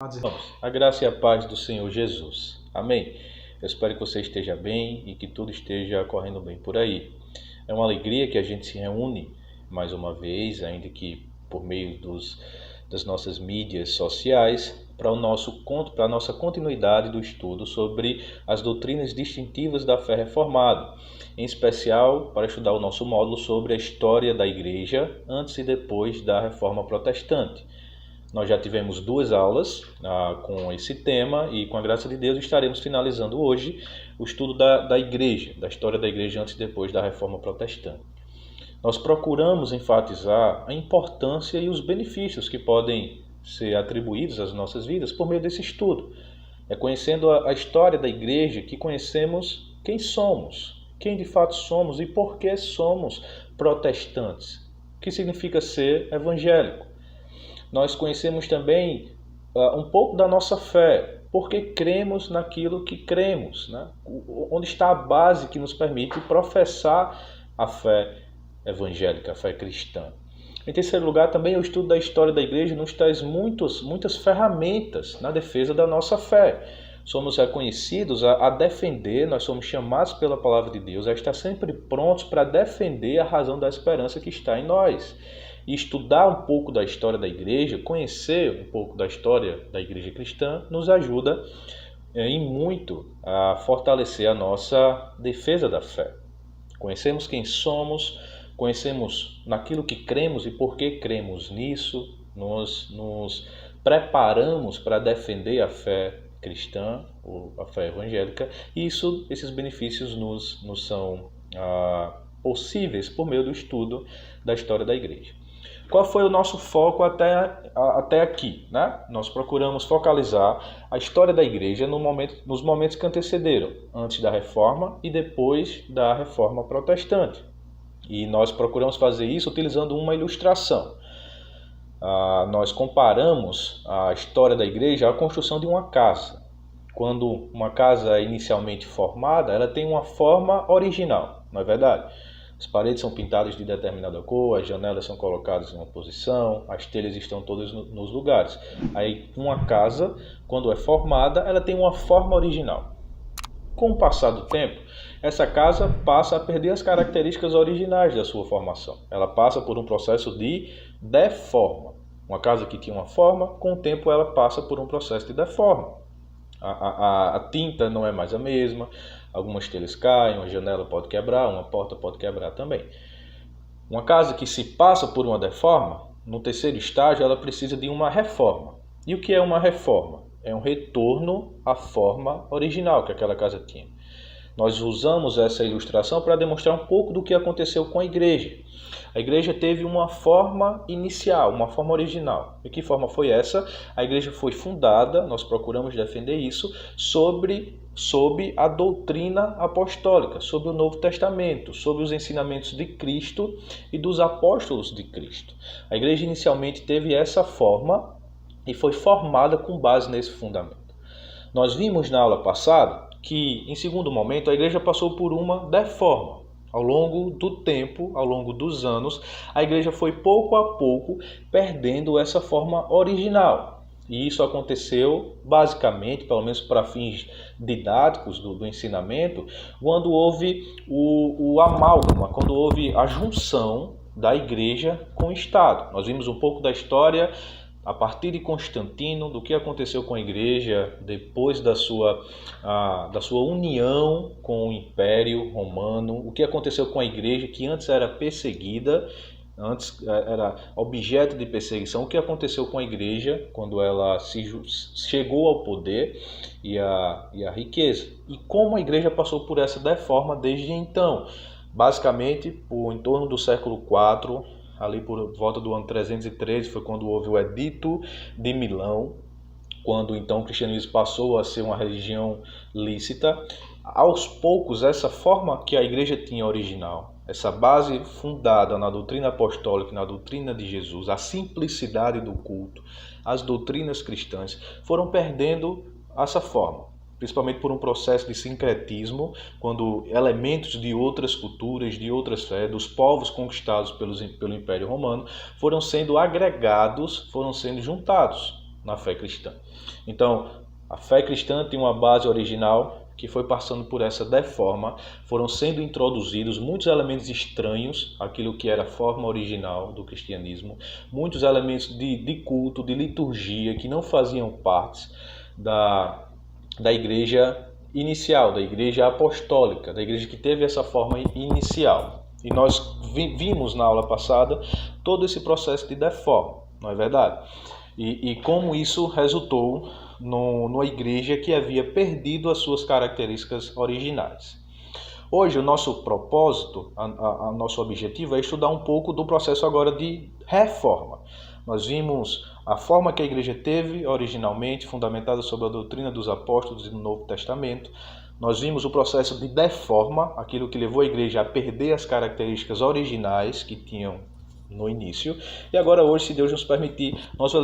Irmãos, a graça e a paz do Senhor Jesus. Amém. Eu espero que você esteja bem e que tudo esteja correndo bem por aí. É uma alegria que a gente se reúne mais uma vez, ainda que por meio das nossas mídias sociais, para a nossa continuidade do estudo sobre as doutrinas distintivas da fé reformada, em especial para estudar o nosso módulo sobre a história da Igreja antes e depois da Reforma Protestante. Nós já tivemos 2 aulas com esse tema e, com a graça de Deus, estaremos finalizando hoje o estudo da Igreja, da história da Igreja antes e depois da Reforma Protestante. Nós procuramos enfatizar a importância e os benefícios que podem ser atribuídos às nossas vidas por meio desse estudo. É conhecendo a história da Igreja que conhecemos quem somos, quem de fato somos e por que somos protestantes, o que significa ser evangélico. Nós conhecemos também um pouco da nossa fé, porque cremos naquilo que cremos, né? Onde está a base que nos permite professar a fé evangélica, a fé cristã. Em terceiro lugar, também o estudo da história da Igreja nos traz muitas ferramentas na defesa da nossa fé. Somos reconhecidos a defender, nós somos chamados pela palavra de Deus a estar sempre prontos para defender a razão da esperança que está em nós. E estudar um pouco da história da Igreja, conhecer um pouco da história da Igreja cristã, nos ajuda em muito a fortalecer a nossa defesa da fé. Conhecemos quem somos, conhecemos naquilo que cremos e por que cremos nisso, nos preparamos para defender a fé cristã, ou a fé evangélica, e esses benefícios nos são possíveis por meio do estudo da história da Igreja. Qual foi o nosso foco até aqui, né? Nós procuramos focalizar a história da Igreja nos momentos que antecederam, antes da Reforma e depois da Reforma Protestante. E nós procuramos fazer isso utilizando uma ilustração. Nós comparamos a história da Igreja à construção de uma casa. Quando uma casa é inicialmente formada, ela tem uma forma original, não é verdade? As paredes são pintadas de determinada cor, as janelas são colocadas em uma posição, as telhas estão todas nos lugares. Aí uma casa, quando é formada, ela tem uma forma original. Com o passar do tempo, essa casa passa a perder as características originais da sua formação. Ela passa por um processo de deforma. Uma casa que tinha uma forma, com o tempo ela passa por um processo de deforma. A tinta não é mais a mesma, algumas telhas caem, uma janela pode quebrar, uma porta pode quebrar também. Uma casa que se passa por uma deforma, no terceiro estágio ela precisa de uma reforma. E o que é uma reforma? É um retorno à forma original que aquela casa tinha. Nós usamos essa ilustração para demonstrar um pouco do que aconteceu com a Igreja. A Igreja teve uma forma inicial, uma forma original. E que forma foi essa? A Igreja foi fundada, nós procuramos defender isso, sob a doutrina apostólica, sobre o Novo Testamento, sobre os ensinamentos de Cristo e dos apóstolos de Cristo. A Igreja inicialmente teve essa forma e foi formada com base nesse fundamento. Nós vimos na aula passada que, em segundo momento, a Igreja passou por uma deforma. Ao longo do tempo, ao longo dos anos, a Igreja foi pouco a pouco perdendo essa forma original. E isso aconteceu basicamente, pelo menos para fins didáticos do ensinamento, quando houve o amálgama, quando houve a junção da Igreja com o Estado. Nós vimos um pouco da história a partir de Constantino, do que aconteceu com a Igreja depois da sua união com o Império Romano, o que aconteceu com a Igreja que antes era perseguida, antes era objeto de perseguição, o que aconteceu com a Igreja quando ela chegou ao poder e a riqueza, e como a Igreja passou por essa deforma desde então, basicamente em torno do século IV, ali por volta do ano 313, foi quando houve o Edito de Milão, quando então o cristianismo passou a ser uma religião lícita. Aos poucos, essa forma que a Igreja tinha original, essa base fundada na doutrina apostólica, na doutrina de Jesus, a simplicidade do culto, as doutrinas cristãs, foram perdendo essa forma. Principalmente por um processo de sincretismo, quando elementos de outras culturas, de outras fés, dos povos conquistados pelo Império Romano, foram sendo agregados, foram sendo juntados na fé cristã. Então, a fé cristã tem uma base original que foi passando por essa deforma, foram sendo introduzidos muitos elementos estranhos àquilo que era a forma original do cristianismo, muitos elementos de culto, de liturgia, que não faziam parte da igreja inicial, da igreja apostólica, da igreja que teve essa forma inicial. E nós vimos na aula passada todo esse processo de deforma, não é verdade? E como isso resultou numa igreja que havia perdido as suas características originais. Hoje o nosso propósito, nosso objetivo é estudar um pouco do processo agora de reforma. Nós vimos a forma que a igreja teve originalmente, fundamentada sobre a doutrina dos apóstolos e do Novo Testamento. Nós vimos o processo de deforma, aquilo que levou a igreja a perder as características originais que tinham no início. E agora hoje, se Deus nos permitir, nós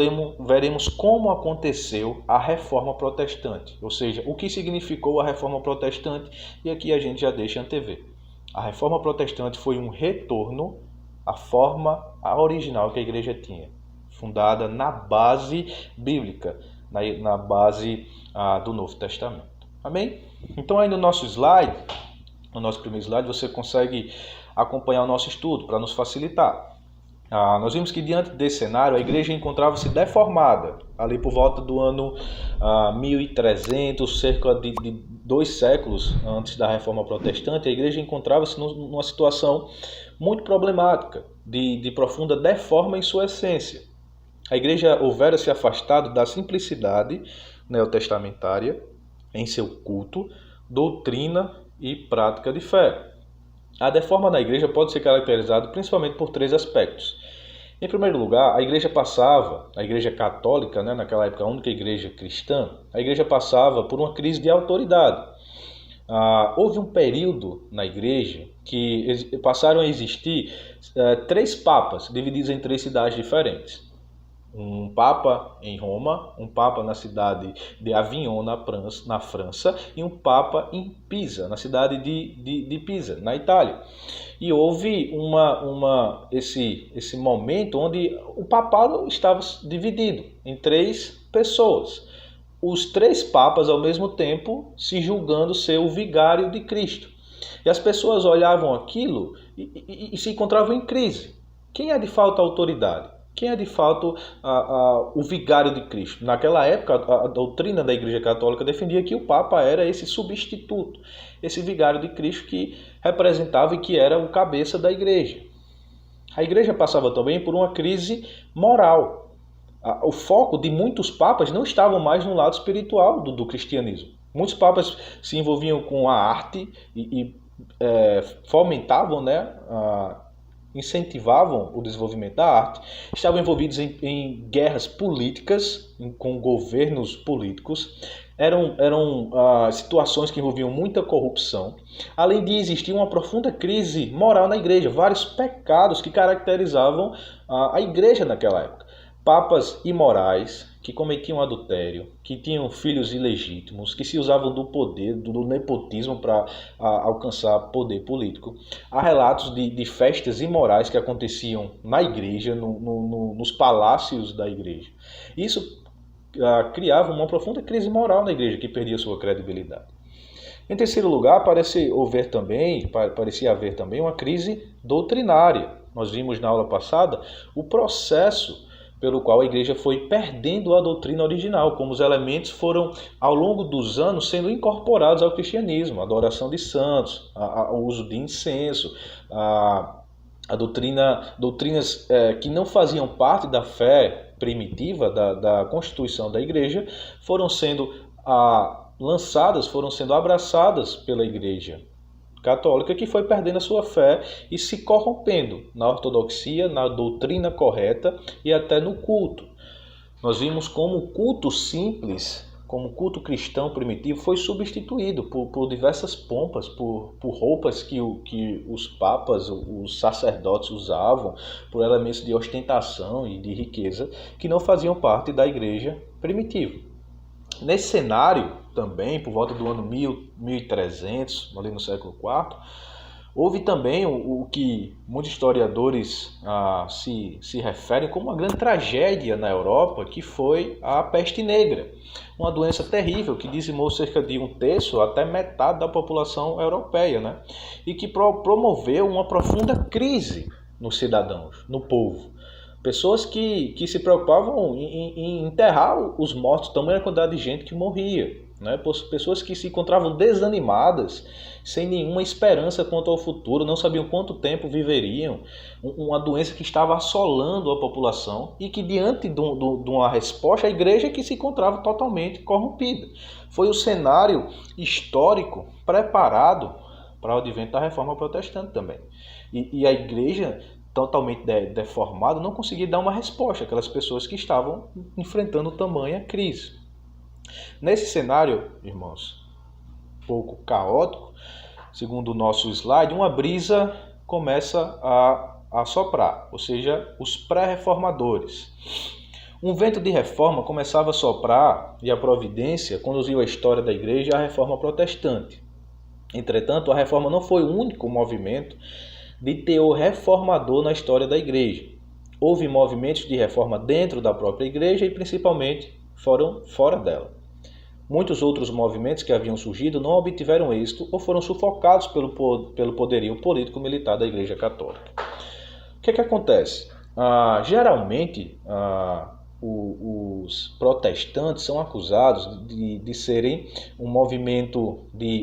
veremos como aconteceu a reforma protestante. Ou seja, o que significou a reforma protestante. E aqui a gente já deixa antever. A reforma protestante foi um retorno à forma original que a igreja tinha, fundada na base bíblica, na base do Novo Testamento. Amém? Então aí no nosso slide, no nosso primeiro slide, você consegue acompanhar o nosso estudo para nos facilitar. Nós vimos que diante desse cenário a igreja encontrava-se deformada, ali por volta do ano 1300, cerca de 2 séculos antes da Reforma Protestante, a igreja encontrava-se numa situação muito problemática, de profunda deforma em sua essência. A igreja houvera se afastado da simplicidade neotestamentária em seu culto, doutrina e prática de fé. A deforma na igreja pode ser caracterizada principalmente por 3 aspectos. Em primeiro lugar, a igreja católica, naquela época a única igreja cristã, a igreja passava por uma crise de autoridade. Houve um período na igreja que passaram a existir 3 papas divididos em 3 cidades diferentes. Um papa em Roma, um papa na cidade de Avignon, na França, e um papa em Pisa, na cidade de Pisa, na Itália. E houve esse momento onde o papado estava dividido em 3 pessoas. Os 3 papas, ao mesmo tempo, se julgando ser o vigário de Cristo. E as pessoas olhavam aquilo e se encontravam em crise. Quem é de fato a autoridade? Quem é de fato o vigário de Cristo? Naquela época, a doutrina da Igreja Católica defendia que o Papa era esse substituto, esse vigário de Cristo que representava e que era o cabeça da Igreja. A Igreja passava também por uma crise moral. O foco de muitos papas não estava mais no lado espiritual do cristianismo. Muitos papas se envolviam com a arte e fomentavam, incentivavam o desenvolvimento da arte, estavam envolvidos em guerras políticas, com governos políticos, eram situações que envolviam muita corrupção, além de existir uma profunda crise moral na igreja, vários pecados que caracterizavam a igreja naquela época. Papas imorais, que cometiam adultério, que tinham filhos ilegítimos, que se usavam do poder, do nepotismo para alcançar poder político. Há relatos de festas imorais que aconteciam na igreja, nos palácios da igreja. Isso criava uma profunda crise moral na igreja, que perdia sua credibilidade. Em terceiro lugar, parecia haver também uma crise doutrinária. Nós vimos na aula passada o processo pelo qual a igreja foi perdendo a doutrina original, como os elementos foram, ao longo dos anos, sendo incorporados ao cristianismo, a adoração de santos, o uso de incenso, doutrinas que não faziam parte da fé primitiva, da constituição da igreja, foram sendo lançadas, foram sendo abraçadas pela igreja católica, que foi perdendo a sua fé e se corrompendo na ortodoxia, na doutrina correta e até no culto. Nós vimos como o culto simples, como o culto cristão primitivo, foi substituído por diversas pompas, por roupas que os papas, os sacerdotes usavam, por elementos de ostentação e de riqueza que não faziam parte da igreja primitiva. Nesse cenário, também, por volta do ano 1300, ali no século IV, Houve também o que muitos historiadores se referem como uma grande tragédia na Europa, que foi a peste negra. Uma doença terrível que dizimou cerca de 1/3 até metade da população europeia, né? E que promoveu uma profunda crise nos cidadãos, no povo. Pessoas que se preocupavam em enterrar os mortos, tamanha quantidade de gente que morria, né? Pessoas que se encontravam desanimadas, sem nenhuma esperança quanto ao futuro, não sabiam quanto tempo viveriam, uma doença que estava assolando a população e que, diante de uma resposta, a igreja que se encontrava totalmente corrompida. Foi o cenário histórico preparado para o advento da reforma protestante também. E a igreja, totalmente deformada, não conseguia dar uma resposta àquelas pessoas que estavam enfrentando tamanha crise. Nesse cenário, irmãos, um pouco caótico, segundo o nosso slide, uma brisa começa a soprar, ou seja, os pré-reformadores. Um vento de reforma começava a soprar e a providência conduziu a história da igreja à reforma protestante. Entretanto, a reforma não foi o único movimento de teor reformador na história da igreja. Houve movimentos de reforma dentro da própria igreja e principalmente fora dela. Muitos outros movimentos que haviam surgido não obtiveram êxito ou foram sufocados pelo poderio político-militar da Igreja Católica. O que acontece? Geralmente, os protestantes são acusados de serem um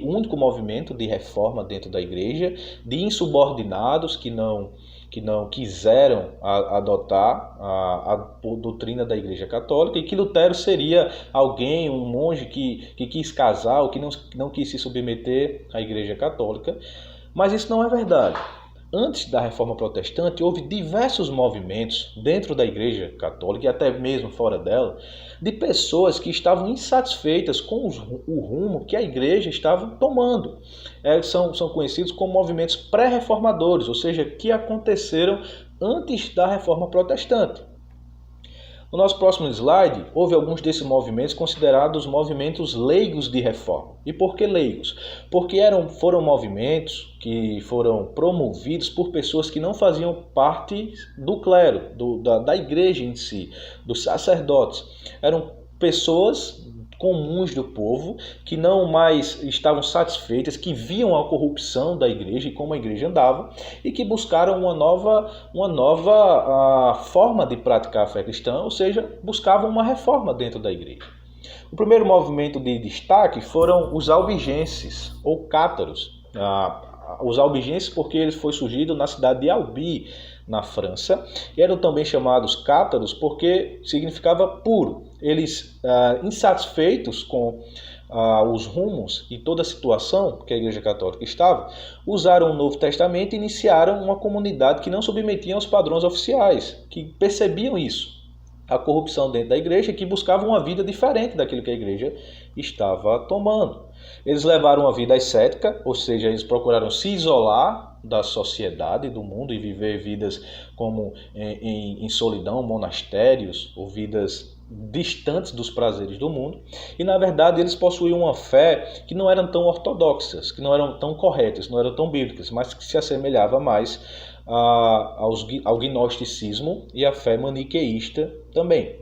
único movimento de reforma dentro da igreja, de insubordinados que não quiseram adotar a doutrina da Igreja Católica, e que Lutero seria um monge que quis casar ou que não quis se submeter à Igreja Católica. Mas isso não é verdade. Antes da Reforma Protestante, houve diversos movimentos dentro da Igreja Católica e até mesmo fora dela, de pessoas que estavam insatisfeitas com o rumo que a Igreja estava tomando. São conhecidos como movimentos pré-reformadores, ou seja, que aconteceram antes da Reforma Protestante. No nosso próximo slide, houve alguns desses movimentos considerados movimentos leigos de reforma. E por que leigos? Porque foram movimentos que foram promovidos por pessoas que não faziam parte do clero, da igreja em si, dos sacerdotes. Eram pessoas comuns do povo, que não mais estavam satisfeitas, que viam a corrupção da igreja e como a igreja andava, e que buscaram uma nova forma de praticar a fé cristã, ou seja, buscavam uma reforma dentro da igreja. O primeiro movimento de destaque foram os albigenses, ou cátaros. Os albigenses porque ele foi surgido na cidade de Albi, na França, e eram também chamados cátaros porque significava puro. Eles, insatisfeitos com os rumos e toda a situação que a Igreja Católica estava, usaram o Novo Testamento e iniciaram uma comunidade que não submetia aos padrões oficiais, que percebiam isso, a corrupção dentro da igreja, que buscavam uma vida diferente daquilo que a igreja estava tomando. Eles levaram uma vida ascética, ou seja, eles procuraram se isolar da sociedade, do mundo, e viver vidas como em solidão, monastérios, ou vidas distantes dos prazeres do mundo. E na verdade eles possuíam uma fé que não eram tão ortodoxas, que não eram tão corretas, não eram tão bíblicas, mas que se assemelhava mais ao gnosticismo e à fé maniqueísta também.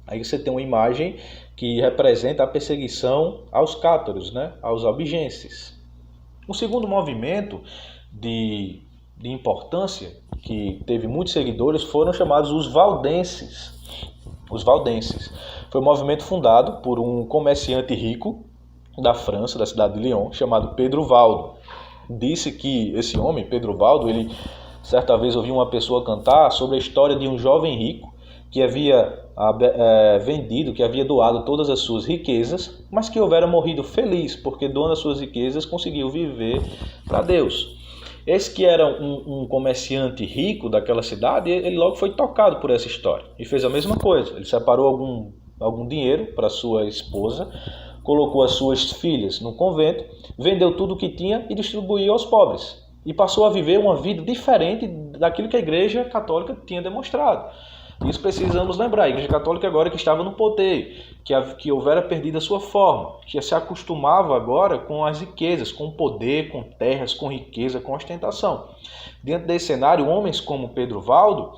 Aí você tem uma imagem que representa a perseguição aos cátaros, né? Aos albigenses. O segundo movimento de importância, que teve muitos seguidores, foram chamados os valdenses. Os valdenses. Foi um movimento fundado por um comerciante rico da França, da cidade de Lyon, chamado Pedro Valdo. Disse que esse homem, Pedro Valdo, ele certa vez ouviu uma pessoa cantar sobre a história de um jovem rico que havia vendido, que havia doado todas as suas riquezas, mas que houvera morrido feliz, porque doando as suas riquezas conseguiu viver para Deus. Esse que era um comerciante rico daquela cidade, ele logo foi tocado por essa história e fez a mesma coisa. Ele separou algum dinheiro para sua esposa, colocou as suas filhas no convento, vendeu tudo o que tinha e distribuiu aos pobres. E passou a viver uma vida diferente daquilo que a Igreja Católica tinha demonstrado. Isso precisamos lembrar. A Igreja Católica agora que estava no poder, que houvera perdido a sua forma, que se acostumava agora com as riquezas, com poder, com terras, com riqueza, com ostentação. Diante desse cenário, homens como Pedro Valdo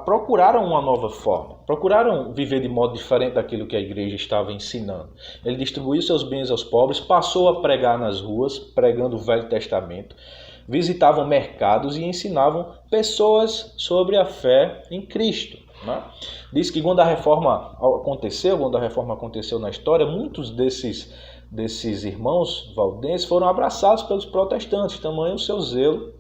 procuraram uma nova forma, procuraram viver de modo diferente daquilo que a igreja estava ensinando. Ele distribuiu seus bens aos pobres, passou a pregar nas ruas, pregando o Velho Testamento, visitavam mercados e ensinavam pessoas sobre a fé em Cristo. Né? Diz que quando a reforma aconteceu na história, muitos desses irmãos valdenses foram abraçados pelos protestantes, tamanho o seu zelo,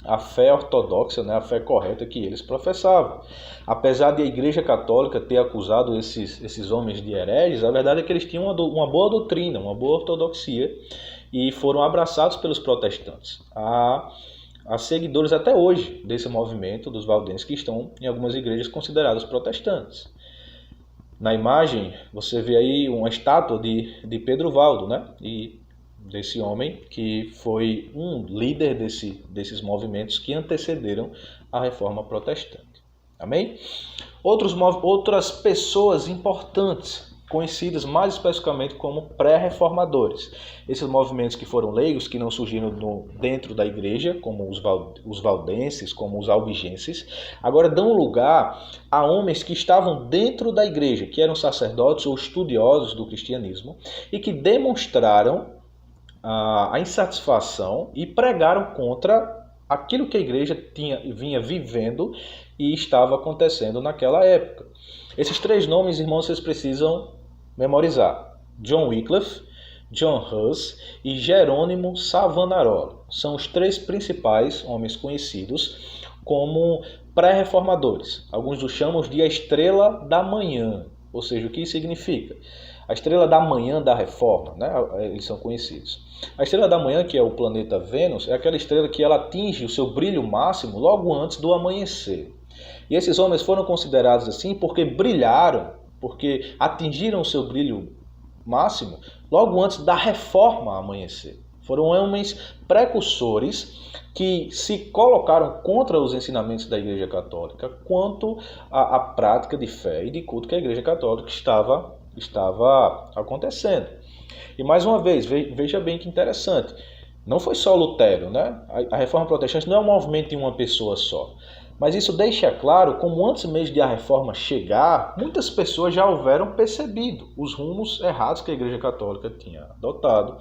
a fé ortodoxa, né, a fé correta que eles professavam. Apesar de a Igreja Católica ter acusado esses homens de hereges, a verdade é que eles tinham uma boa doutrina, uma boa ortodoxia, e foram abraçados pelos protestantes. Há seguidores até hoje desse movimento dos valdenses que estão em algumas igrejas consideradas protestantes. Na imagem você vê aí uma estátua de Pedro Valdo, né? E desse homem que foi um líder desses movimentos que antecederam a Reforma Protestante. Amém? Outras pessoas importantes, conhecidas mais especificamente como pré-reformadores. Esses movimentos que foram leigos, que não surgiram dentro da igreja, como os valdenses, como os albigenses, agora dão lugar a homens que estavam dentro da igreja, que eram sacerdotes ou estudiosos do cristianismo, e que demonstraram a insatisfação e pregaram contra aquilo que a igreja vinha vivendo e estava acontecendo naquela época. Esses três nomes, irmãos, vocês precisam memorizar: John Wycliffe, John Huss e Jerônimo Savonarola. São os três principais homens conhecidos como pré-reformadores. Alguns os chamam de a estrela da manhã. Ou seja, o que isso significa? A estrela da manhã da reforma, né? Eles são conhecidos. A estrela da manhã, que é o planeta Vênus, é aquela estrela que ela atinge o seu brilho máximo logo antes do amanhecer. E esses homens foram considerados assim porque brilharam, porque atingiram o seu brilho máximo logo antes da reforma amanhecer. Foram homens precursores que se colocaram contra os ensinamentos da Igreja Católica quanto à prática de fé e de culto que a Igreja Católica estava acontecendo. E mais uma vez, veja bem que interessante, não foi só Lutero, né? A Reforma Protestante não é um movimento de uma pessoa só. Mas isso deixa claro como antes mesmo de a reforma chegar, muitas pessoas já houveram percebido os rumos errados que a Igreja Católica tinha adotado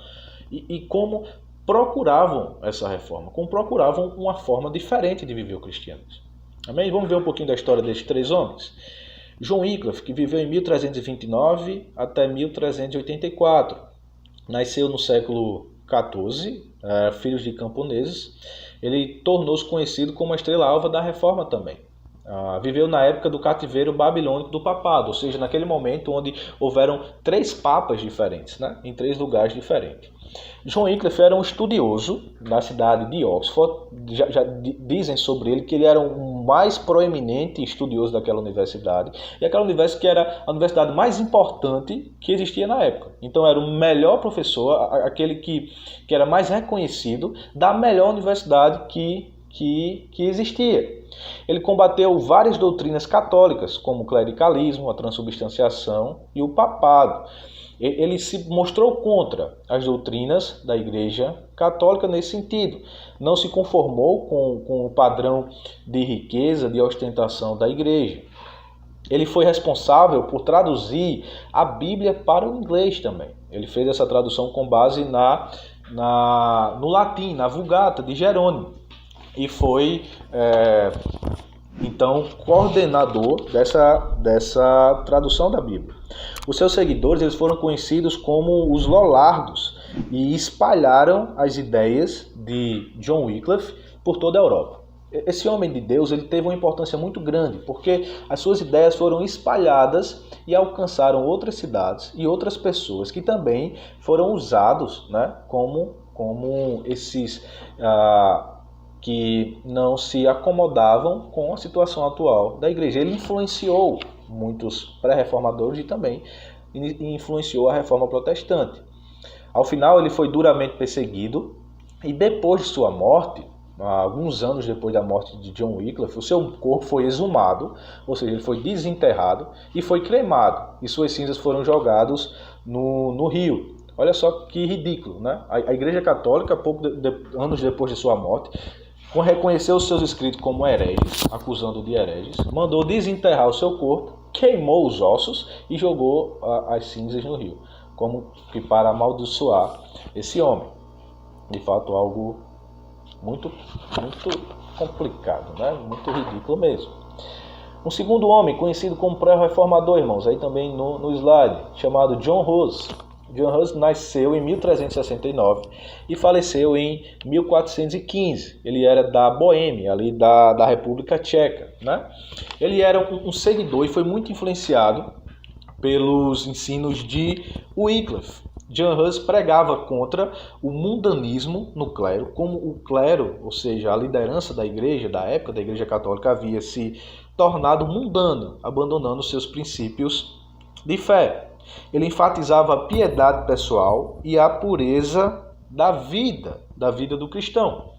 e como procuravam essa reforma, como procuravam uma forma diferente de viver o cristianismo. Amém? Vamos ver um pouquinho da história desses três homens. John Wycliffe, que viveu em 1329 até 1384, nasceu no século XIV, filho de camponeses. Ele tornou-se conhecido como a estrela-alva da reforma também. Viveu na época do cativeiro babilônico do papado, ou seja, naquele momento onde houveram três papas diferentes, né, em três lugares diferentes. John Wycliffe era um estudioso na cidade de Oxford. Já dizem sobre ele que ele era o mais proeminente estudioso daquela universidade, e aquela universidade que era a universidade mais importante que existia na época. Então era o melhor professor, aquele que era mais reconhecido da melhor universidade que existia. Ele combateu várias doutrinas católicas, como o clericalismo, a transubstanciação e o papado. Ele se mostrou contra as doutrinas da Igreja Católica nesse sentido. Não se conformou com o padrão de riqueza, de ostentação da Igreja. Ele foi responsável por traduzir a Bíblia para o inglês também. Ele fez essa tradução com base no latim, na Vulgata de Jerônimo. E foi, então, coordenador dessa tradução da Bíblia. Os seus seguidores eles foram conhecidos como os Lollardos e espalharam as ideias de John Wycliffe por toda a Europa. Esse homem de Deus ele teve uma importância muito grande, porque as suas ideias foram espalhadas e alcançaram outras cidades e outras pessoas que também foram usados, né, como esses que não se acomodavam com a situação atual da igreja. Ele influenciou muitos pré-reformadores e também influenciou a reforma protestante. Ao final ele foi duramente perseguido e depois de sua morte, alguns anos depois da morte de John Wycliffe, o seu corpo foi exumado, ou seja, ele foi desenterrado e foi cremado, e suas cinzas foram jogadas no rio. Olha só que ridículo, né? A Igreja Católica, anos depois de sua morte, reconheceu os seus escritos como hereges, acusando de hereges, mandou desenterrar o seu corpo, queimou os ossos e jogou as cinzas no rio, como que para amaldiçoar esse homem. De fato, algo muito complicado, né? Muito ridículo mesmo. Um segundo homem, conhecido como pré-reformador, irmãos, aí também no slide, chamado John Hus. John Hus nasceu em 1369 e faleceu em 1415. Ele era da Boêmia, ali da República Tcheca, né? Ele era um seguidor e foi muito influenciado pelos ensinos de Wycliffe. John Hus pregava contra o mundanismo no clero, como o clero, ou seja, a liderança da igreja, da época da Igreja Católica, havia se tornado mundana, abandonando seus princípios de fé. Ele enfatizava a piedade pessoal e a pureza da vida do cristão.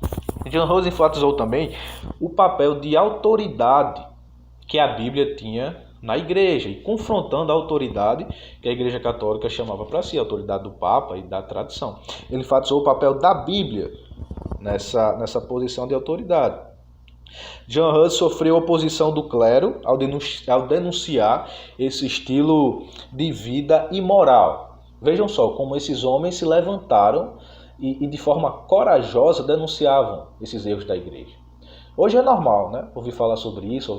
John Hus enfatizou também o papel de autoridade que a Bíblia tinha na igreja, e confrontando a autoridade que a Igreja Católica chamava para si, a autoridade do Papa e da tradição. Ele enfatizou o papel da Bíblia nessa posição de autoridade. John Hus sofreu oposição do clero ao denunciar esse estilo de vida imoral. Vejam só como esses homens se levantaram e de forma corajosa denunciavam esses erros da igreja. Hoje é normal, né? Ouvir falar sobre isso,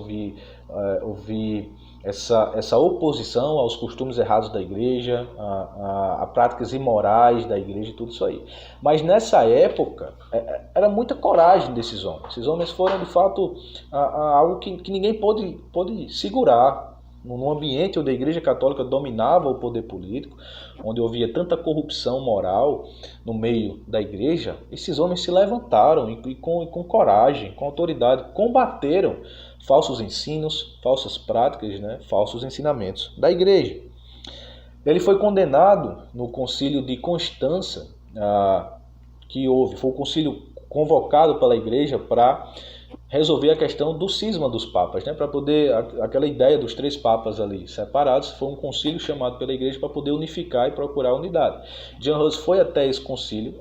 ouvir essa oposição aos costumes errados da igreja, a práticas imorais da igreja e tudo isso aí. Mas nessa época, era muita coragem desses homens. Esses homens foram, de fato, algo que ninguém pôde segurar. Num ambiente onde a Igreja Católica dominava o poder político, onde havia tanta corrupção moral no meio da igreja, esses homens se levantaram e com coragem, com autoridade, combateram falsos ensinos, falsas práticas, né, falsos ensinamentos da igreja. Ele foi condenado no concílio de Constança, que houve, foi o concílio convocado pela igreja para resolver a questão do cisma dos papas, né? Para poder, aquela ideia dos 3 papas ali separados, foi um concílio chamado pela igreja para poder unificar e procurar unidade. John Hus foi até esse concílio,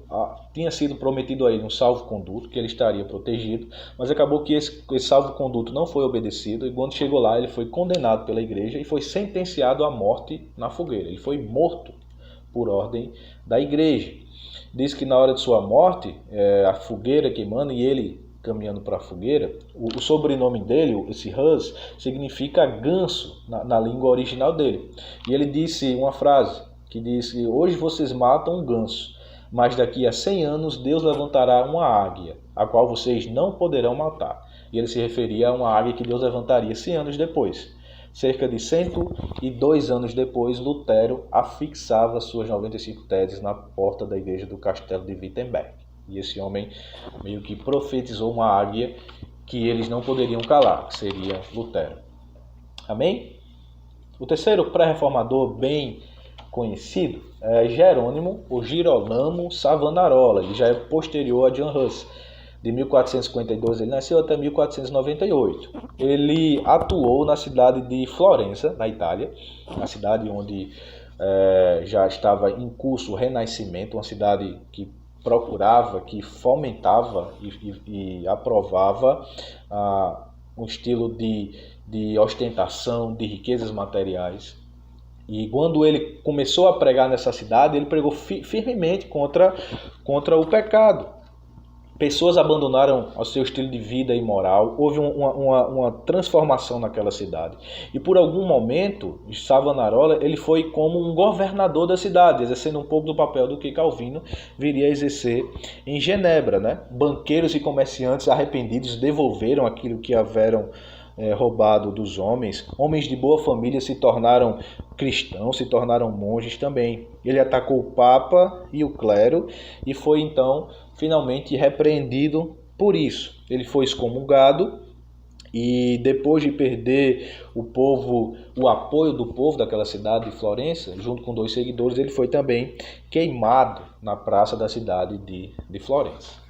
tinha sido prometido a ele um salvo-conduto, que ele estaria protegido, mas acabou que esse salvo-conduto não foi obedecido, e quando chegou lá ele foi condenado pela igreja e foi sentenciado à morte na fogueira. Ele foi morto por ordem da igreja. Diz que na hora de sua morte, a fogueira queimando e ele caminhando para a fogueira, o sobrenome dele, esse Hus, significa ganso na língua original dele. E ele disse uma frase que diz que hoje vocês matam um ganso, mas daqui a 100 anos Deus levantará uma águia, a qual vocês não poderão matar. E ele se referia a uma águia que Deus levantaria 100 anos depois. Cerca de 102 anos depois, Lutero afixava suas 95 teses na porta da igreja do castelo de Wittenberg. E esse homem meio que profetizou uma águia que eles não poderiam calar, que seria Lutero. Amém? O terceiro pré-reformador bem conhecido é Jerônimo ou Girolamo Savonarola. Ele já é posterior a John Hus. De 1452 ele nasceu até 1498. Ele atuou na cidade de Florença, na Itália, na cidade onde já estava em curso o Renascimento, uma cidade que procurava, que fomentava e aprovava um estilo de ostentação, de riquezas materiais. E quando ele começou a pregar nessa cidade, ele pregou firmemente contra o pecado. Pessoas abandonaram o seu estilo de vida imoral, houve uma transformação naquela cidade. E por algum momento, Savonarola ele foi como um governador da cidade, exercendo um pouco do papel do que Calvino viria a exercer em Genebra, né? Banqueiros e comerciantes arrependidos devolveram aquilo que haveram roubado dos homens. Homens de boa família se tornaram cristãos, se tornaram monges também. Ele atacou o Papa e o clero e foi então finalmente repreendido por isso. Ele foi excomungado e depois de perder o apoio do povo daquela cidade de Florença, junto com 2 seguidores, ele foi também queimado na praça da cidade de Florença.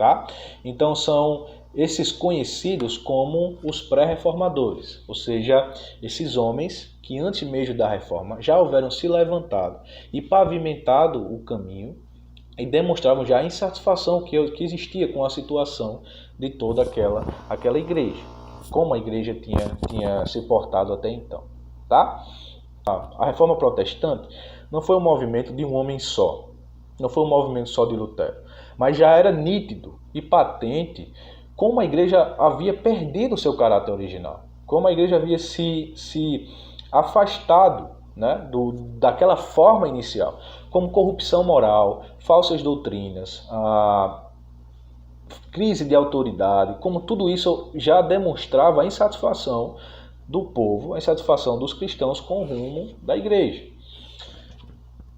tá? Então são esses conhecidos como os pré-reformadores, ou seja, esses homens que antes mesmo da reforma já houveram se levantado e pavimentado o caminho e demonstravam já a insatisfação que existia com a situação de toda aquela igreja, como a igreja tinha se portado até então, tá? A reforma protestante não foi um movimento de um homem só, não foi um movimento só de Lutero, mas já era nítido e patente como a igreja havia perdido o seu caráter original, como a igreja havia se afastado, né, daquela forma inicial, como corrupção moral, falsas doutrinas, a crise de autoridade, como tudo isso já demonstrava a insatisfação do povo, a insatisfação dos cristãos com o rumo da igreja.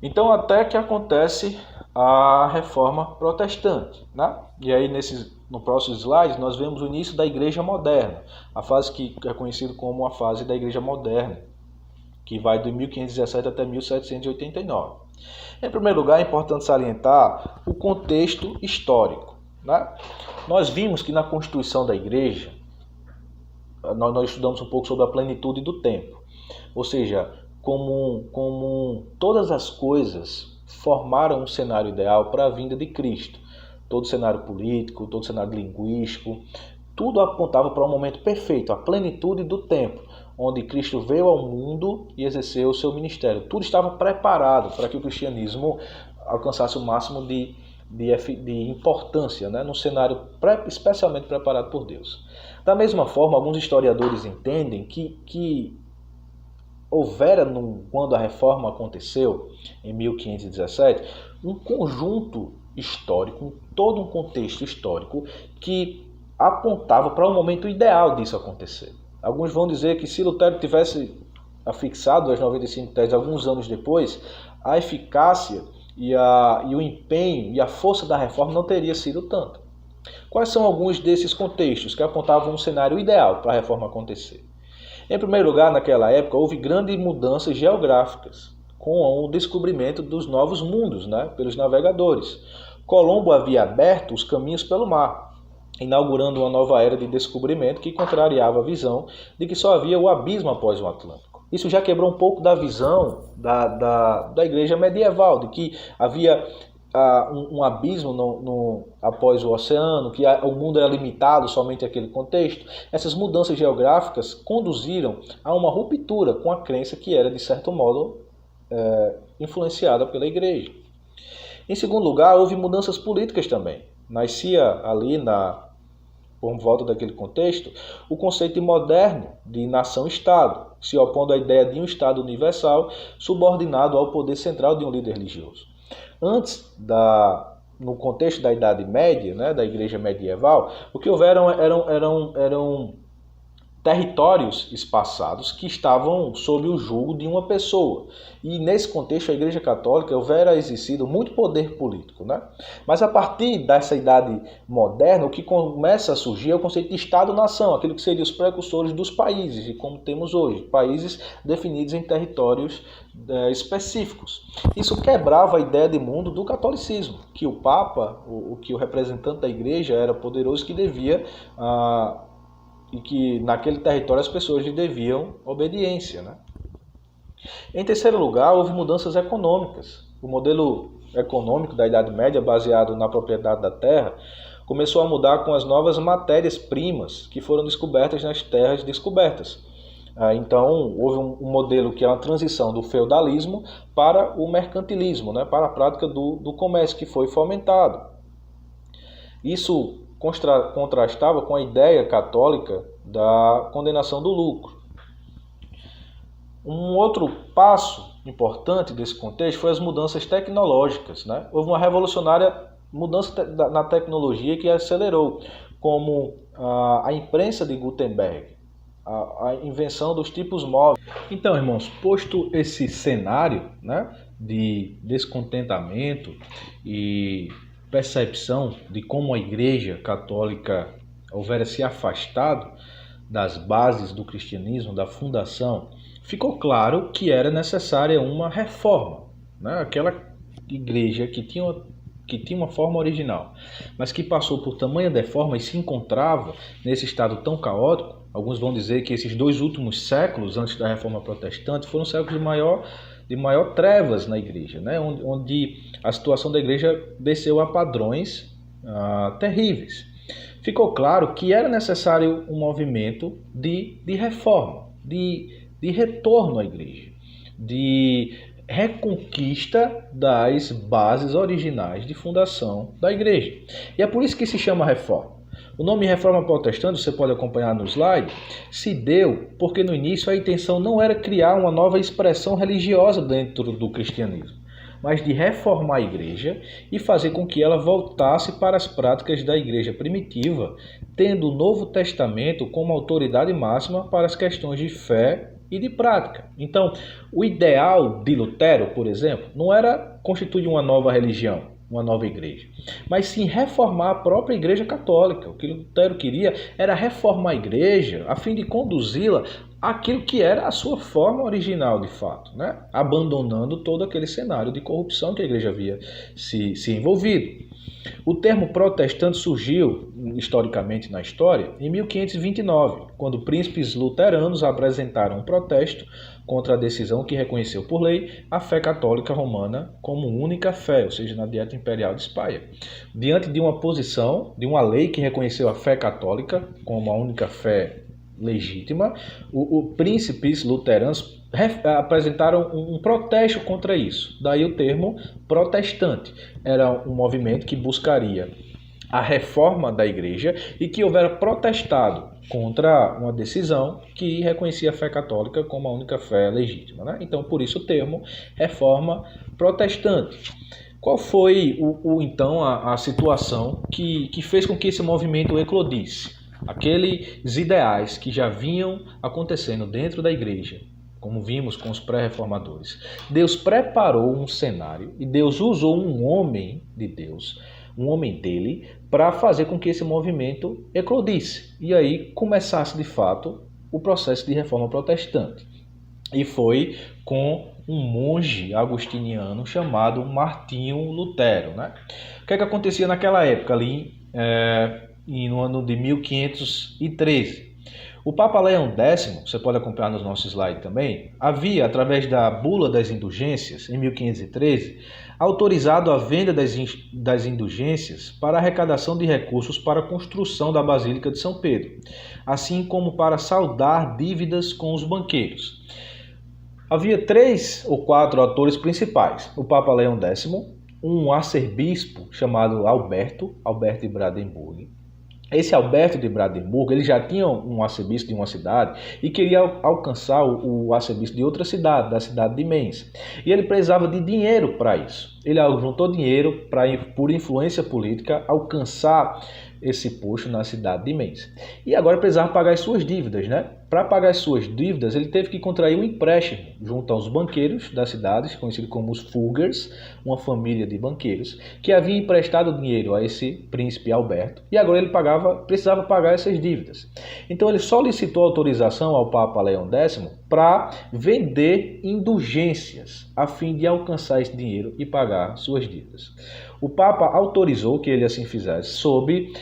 Então até que acontece a reforma protestante, né? E aí no próximo slide nós vemos o início da igreja moderna, a fase que é conhecida como a fase da igreja moderna, que vai de 1517 até 1789. Em primeiro lugar, é importante salientar o contexto histórico, né? Nós vimos que na constituição da igreja, nós estudamos um pouco sobre a plenitude do tempo, ou seja, como todas as coisas formaram um cenário ideal para a vinda de Cristo. Todo cenário político, todo cenário linguístico, tudo apontava para um momento perfeito, a plenitude do tempo, onde Cristo veio ao mundo e exerceu o seu ministério. Tudo estava preparado para que o cristianismo alcançasse o máximo de importância, né, num cenário especialmente preparado por Deus. Da mesma forma, alguns historiadores entendem que houvera, quando a reforma aconteceu, em 1517, um conjunto histórico, todo um contexto histórico que apontava para o momento ideal disso acontecer. Alguns vão dizer que se Lutero tivesse afixado as 95 teses alguns anos depois, a eficácia e o empenho e a força da reforma não teria sido tanto. Quais são alguns desses contextos que apontavam um cenário ideal para a reforma acontecer? Em primeiro lugar, naquela época, houve grandes mudanças geográficas, com o descobrimento dos novos mundos, né, pelos navegadores. Colombo havia aberto os caminhos pelo mar, inaugurando uma nova era de descobrimento que contrariava a visão de que só havia o abismo após o Atlântico. Isso já quebrou um pouco da visão da igreja medieval, de que havia um abismo após o oceano, que o mundo era limitado somente àquele contexto. Essas mudanças geográficas conduziram a uma ruptura com a crença que era, de certo modo, influenciada pela igreja. Em segundo lugar, houve mudanças políticas também. Nascia ali, por volta daquele contexto, o conceito moderno de nação-estado, se opondo à ideia de um Estado universal subordinado ao poder central de um líder religioso. Antes, no contexto da Idade Média, né, da Igreja medieval, o que houveram eram territórios espaçados que estavam sob o jugo de uma pessoa. E nesse contexto a Igreja Católica houvera exercido muito poder político, né? Mas a partir dessa idade moderna, o que começa a surgir é o conceito de Estado-nação, aquilo que seriam os precursores dos países, e como temos hoje, países definidos em territórios específicos. Isso quebrava a ideia de mundo do catolicismo, que o Papa, que o representante da Igreja era poderoso, que devia e que naquele território as pessoas lhe deviam obediência, né? Em terceiro lugar, houve mudanças econômicas. O modelo econômico da Idade Média, baseado na propriedade da terra, começou a mudar com as novas matérias-primas que foram descobertas nas terras descobertas. Então, houve um modelo que é uma transição do feudalismo para o mercantilismo, né? Para a prática do comércio, que foi fomentado. Isso contrastava com a ideia católica da condenação do lucro. Um outro passo importante desse contexto foi as mudanças tecnológicas, né? Houve uma revolucionária mudança na tecnologia que acelerou, como a imprensa de Gutenberg, a invenção dos tipos móveis. Então, irmãos, posto esse cenário, né, de descontentamento e percepção de como a Igreja Católica houvera se afastado das bases do cristianismo, da fundação, ficou claro que era necessária uma reforma, né? Aquela igreja que tinha que tinha uma forma original, mas que passou por tamanha deforma e se encontrava nesse estado tão caótico. Alguns vão dizer que esses 2 últimos séculos antes da Reforma Protestante foram séculos de maior trevas na igreja, né? Onde a situação da igreja desceu a padrões terríveis. Ficou claro que era necessário um movimento de reforma, de retorno à igreja, de reconquista das bases originais de fundação da igreja. E é por isso que se chama reforma. O nome Reforma Protestante, você pode acompanhar no slide, se deu porque no início a intenção não era criar uma nova expressão religiosa dentro do cristianismo, mas de reformar a igreja e fazer com que ela voltasse para as práticas da igreja primitiva, tendo o Novo Testamento como autoridade máxima para as questões de fé e de prática. Então, o ideal de Lutero, por exemplo, não era constituir uma nova religião, uma nova igreja, mas sim reformar a própria igreja católica. O que Lutero queria era reformar a igreja a fim de conduzi-la àquilo que era a sua forma original de fato, né? Abandonando todo aquele cenário de corrupção que a igreja havia se envolvido. O termo protestante surgiu, historicamente na história, em 1529, quando príncipes luteranos apresentaram um protesto contra a decisão que reconheceu por lei a fé católica romana como única fé, ou seja, na Dieta Imperial de Speyer. Diante de uma posição, de uma lei que reconheceu a fé católica como a única fé legítima, os príncipes luteranos apresentaram um protesto contra isso. Daí o termo protestante. Era um movimento que buscaria a reforma da igreja e que houvera protestado contra uma decisão que reconhecia a fé católica como a única fé legítima, né? Então, por isso o termo reforma protestante. Qual foi então a situação que fez com que esse movimento eclodisse? Aqueles ideais que já vinham acontecendo dentro da igreja, como vimos com os pré-reformadores. Deus preparou um cenário e Deus usou um homem de Deus, um homem dele, para fazer com que esse movimento eclodisse. E aí começasse de fato o processo de reforma protestante. E foi com um monge agostiniano chamado Martinho Lutero, né? O que é que acontecia naquela época, ali no ano de 1513? O Papa Leão X, você pode acompanhar nos nossos slides também, havia, através da Bula das Indulgências, em 1513, autorizado a venda das indulgências para arrecadação de recursos para a construção da Basílica de São Pedro, assim como para saldar dívidas com os banqueiros. Havia 3 ou 4 autores principais: o Papa Leão X, um arcebispo chamado Alberto de Brandeburgo. Esse Alberto de Brandeburgo, ele já tinha um arcebispo de uma cidade e queria alcançar o arcebispo de outra cidade, da cidade de Mainz. E ele precisava de dinheiro para isso. Ele juntou dinheiro para, por influência política, alcançar esse posto na cidade de Mainz. E agora precisava pagar as suas dívidas, né? Para pagar as suas dívidas, ele teve que contrair um empréstimo junto aos banqueiros da cidade, conhecidos como os Fugers, uma família de banqueiros, que havia emprestado dinheiro a esse príncipe Alberto, e agora ele precisava pagar essas dívidas. Então ele solicitou autorização ao Papa Leão X para vender indulgências, a fim de alcançar esse dinheiro e pagar suas dívidas. O Papa autorizou que ele assim fizesse, sob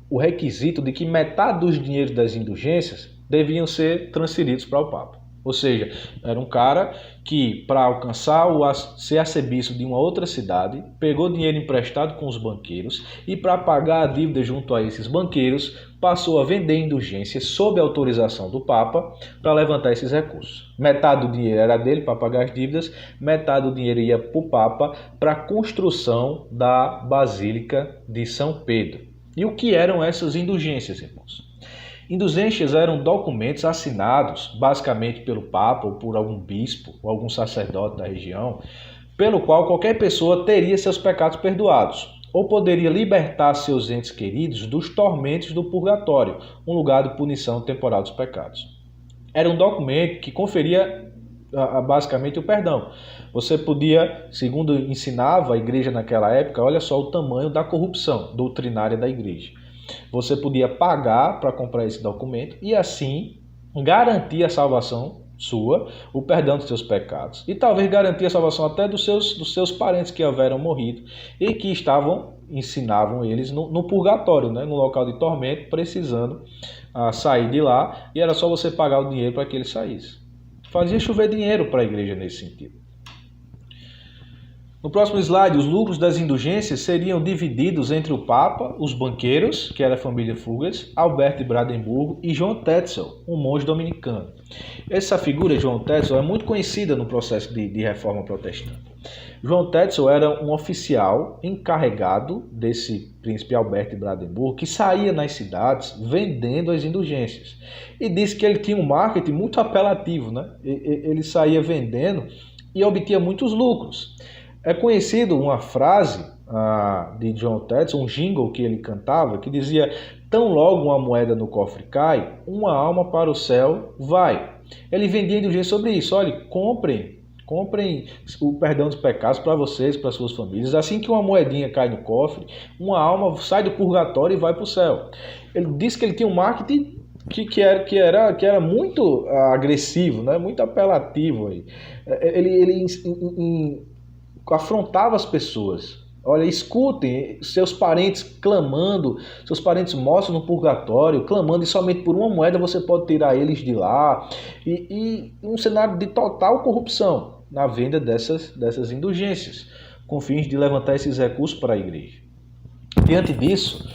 o requisito de que metade dos dinheiros das indulgências deviam ser transferidos para o Papa. Ou seja, era um cara que, para alcançar ser arcebispo de uma outra cidade, pegou dinheiro emprestado com os banqueiros e, para pagar a dívida junto a esses banqueiros, passou a vender indulgências sob a autorização do Papa para levantar esses recursos. Metade do dinheiro era dele para pagar as dívidas, metade do dinheiro ia para o Papa para a construção da Basílica de São Pedro. E o que eram essas indulgências, irmãos? Indulgências eram documentos assinados, basicamente pelo Papa ou por algum bispo ou algum sacerdote da região, pelo qual qualquer pessoa teria seus pecados perdoados, ou poderia libertar seus entes queridos dos tormentos do purgatório, um lugar de punição temporal dos pecados. Era um documento que conferia basicamente o perdão. Você podia, segundo ensinava a igreja naquela época, olha só o tamanho da corrupção doutrinária da igreja. Você podia pagar para comprar esse documento e assim garantir a salvação sua, o perdão dos seus pecados e talvez garantir a salvação até dos seus parentes que houveram morrido e que ensinavam eles no purgatório, né, no local de tormento, precisando sair de lá, e era só você pagar o dinheiro para que ele saísse. Fazia chover dinheiro para a igreja nesse sentido. No próximo slide, os lucros das indulgências seriam divididos entre o Papa, os banqueiros, que era a família Fugger, Albert de Brandenburgo e João Tetzel, um monge dominicano. Essa figura, João Tetzel, é muito conhecida no processo de reforma protestante. João Tetzel era um oficial encarregado desse príncipe Albert de Brandenburgo que saía nas cidades vendendo as indulgências. E disse que ele tinha um marketing muito apelativo, né? Ele saía vendendo e obtinha muitos lucros. É conhecido uma frase de John Tetzel, um jingle que ele cantava, que dizia: tão logo uma moeda no cofre cai, uma alma para o céu vai. Ele vendia indulgência sobre isso. Olha, comprem o perdão dos pecados para vocês, para suas famílias. Assim que uma moedinha cai no cofre, uma alma sai do purgatório e vai para o céu. Ele disse que ele tinha um marketing que era muito agressivo, né? Muito apelativo. Ele afrontava as pessoas. Olha, escutem seus parentes clamando, seus parentes mortos no purgatório, clamando, e somente por uma moeda você pode tirar eles de lá. E um cenário de total corrupção na venda dessas indulgências, com fins de levantar esses recursos para a igreja. Diante disso,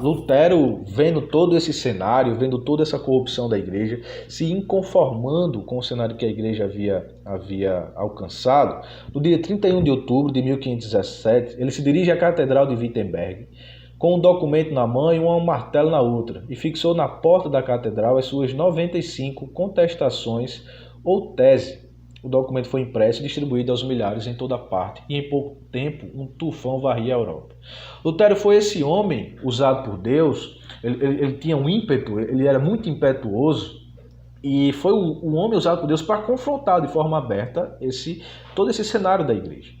Lutero, vendo todo esse cenário, vendo toda essa corrupção da igreja, se inconformando com o cenário que a igreja havia alcançado, no dia 31 de outubro de 1517, ele se dirige à Catedral de Wittenberg, com um documento na mão e um martelo na outra, e fixou na porta da catedral as suas 95 contestações ou tese. O documento foi impresso e distribuído aos milhares em toda parte, e em pouco tempo um tufão varria a Europa. Lutero foi esse homem usado por Deus. Ele tinha um ímpeto, ele era muito impetuoso, e foi um homem usado por Deus para confrontar de forma aberta todo esse cenário da igreja.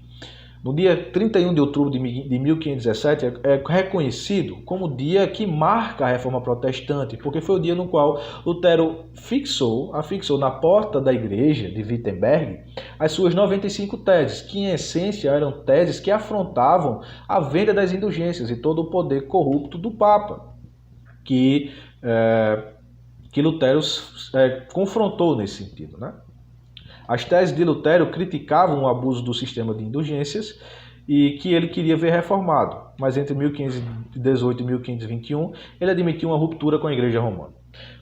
No dia 31 de outubro de 1517 é reconhecido como o dia que marca a reforma protestante, porque foi o dia no qual Lutero afixou na porta da igreja de Wittenberg as suas 95 teses, que em essência eram teses que afrontavam a venda das indulgências e todo o poder corrupto do Papa, que Lutero confrontou nesse sentido, né? As teses de Lutero criticavam o abuso do sistema de indulgências e que ele queria ver reformado, mas entre 1518 e 1521 ele admitiu uma ruptura com a Igreja Romana.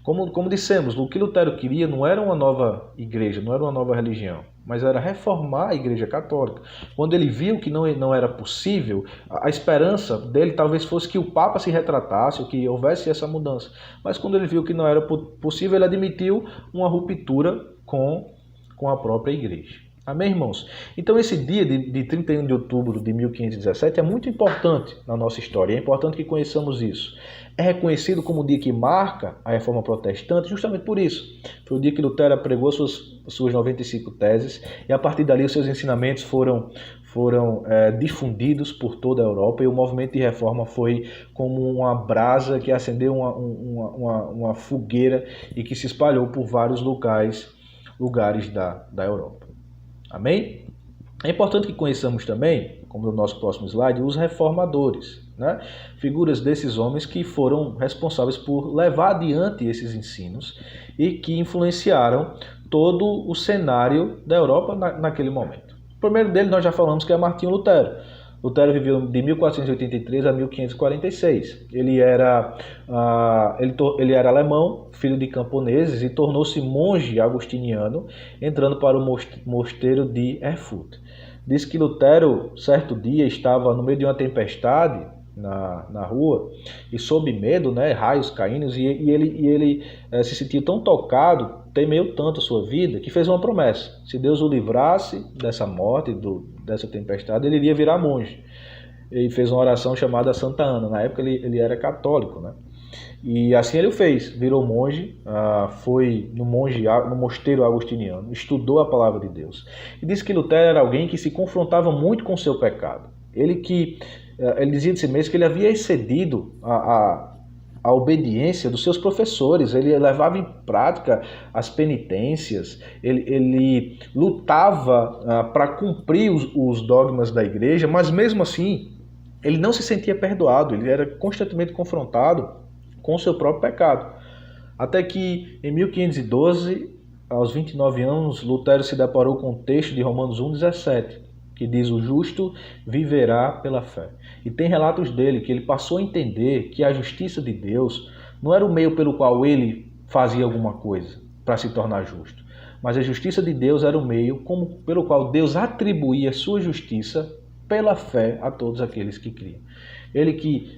Como dissemos, o que Lutero queria não era uma nova igreja, não era uma nova religião, mas era reformar a Igreja Católica. Quando ele viu que não era possível, a esperança dele talvez fosse que o Papa se retratasse, ou que houvesse essa mudança. Mas quando ele viu que não era possível, ele admitiu uma ruptura com a própria igreja. Amém, irmãos? Então esse dia de 31 de outubro de 1517 é muito importante na nossa história, é importante que conheçamos isso. É reconhecido como o dia que marca a reforma protestante justamente por isso. Foi o dia que Lutero pregou suas 95 teses, e a partir dali os seus ensinamentos foram difundidos por toda a Europa, e o movimento de reforma foi como uma brasa que acendeu uma fogueira e que se espalhou por vários lugares da Europa. Amém? É importante que conheçamos também, como no nosso próximo slide, os reformadores, né? Figuras desses homens que foram responsáveis por levar adiante esses ensinos e que influenciaram todo o cenário da Europa naquele momento. O primeiro dele nós já falamos, que é Martinho Lutero. Lutero viveu de 1483 a 1546. Ele era alemão, filho de camponeses, e tornou-se monge agostiniano, entrando para o mosteiro de Erfurt. Diz que Lutero, certo dia, estava no meio de uma tempestade na rua, e sob medo, né, raios caindo, e ele se sentiu tão tocado, temeu tanto a sua vida, que fez uma promessa: se Deus o livrasse dessa morte, dessa tempestade, ele iria virar monge. Ele fez uma oração chamada Santa Ana. Na época ele era católico, né? E assim ele o fez, virou monge, foi no mosteiro agostiniano, estudou a palavra de Deus. E disse que Lutero era alguém que se confrontava muito com o seu pecado. Ele dizia de si mesmo que ele havia excedido a obediência dos seus professores, ele levava em prática as penitências, ele lutava para cumprir os dogmas da igreja, mas mesmo assim ele não se sentia perdoado, ele era constantemente confrontado com o seu próprio pecado. Até que em 1512, aos 29 anos, Lutero se deparou com o texto de Romanos 1,17, que diz: o justo viverá pela fé. E tem relatos dele que ele passou a entender que a justiça de Deus não era o meio pelo qual ele fazia alguma coisa para se tornar justo, mas a justiça de Deus era o meio pelo qual Deus atribuía sua justiça pela fé a todos aqueles que criam. Ele que